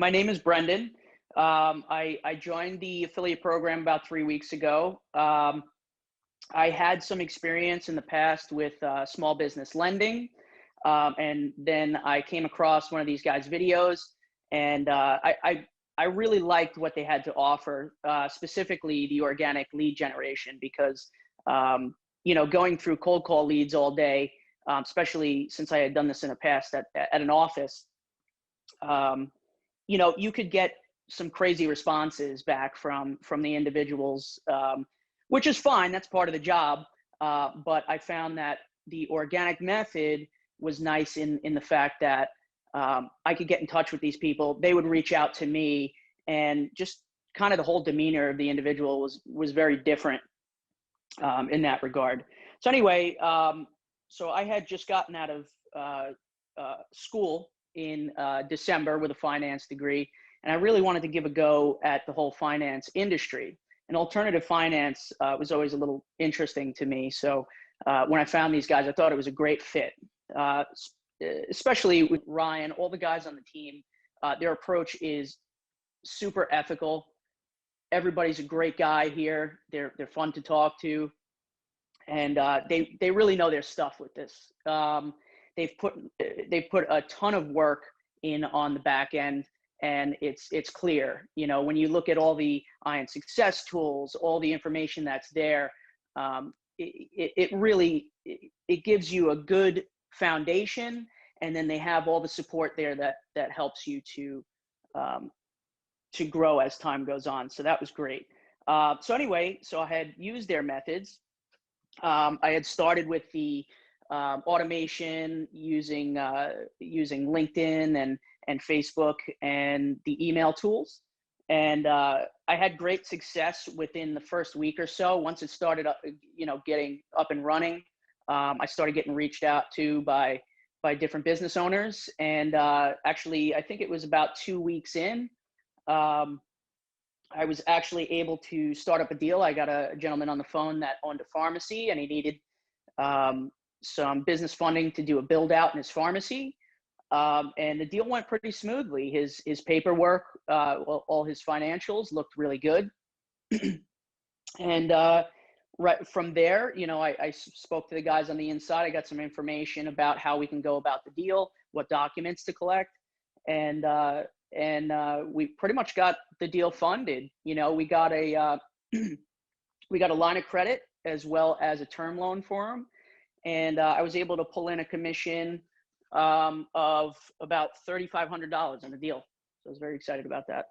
my name is Brendan. I joined the affiliate program about 3 weeks ago. I had some experience in the past with small business lending, and then I came across one of these guys' videos, and I really liked what they had to offer, specifically the organic lead generation, because going through cold call leads all day, especially since I had done this in the past at an office. You could get some crazy responses back from the individuals, which is fine. That's part of the job. But I found that the organic method was nice in the fact that I could get in touch with these people. They would reach out to me, and just kind of the whole demeanor of the individual was very different in that regard. So anyway, so I had just gotten out of school in December with a finance degree, and I really wanted to give a go at the whole finance industry. And alternative finance was always a little interesting to me. So when I found these guys, I thought it was a great fit, especially with Ryan. All the guys on the team, their approach is super ethical. Everybody's a great guy here. They're fun to talk to, and they really know their stuff with this. They've put a ton of work in on the back end, and it's clear. When you look at all the Iron Success tools, all the information that's there, it really gives you a good foundation, and then they have all the support there that helps you to grow as time goes on. So that was great. So anyway, so I had used their methods. I had started with the automation using LinkedIn and Facebook and the email tools. And I had great success within the first week or so. Once it started getting up and running, I started getting reached out to by different business owners. And actually, I think it was about 2 weeks in, I was actually able to start up a deal. I got a gentleman on the phone that owned a pharmacy, and he needed some business funding to do a build out in his pharmacy. And the deal went pretty smoothly. His paperwork, all his financials looked really good. And right from there, I spoke to the guys on the inside. I got some information about how we can go about the deal, what documents to collect, and we pretty much got the deal funded. We got a we got a line of credit as well as a term loan for him, and I was able to pull in a commission of about $3,500 on the deal. So I was very excited about that.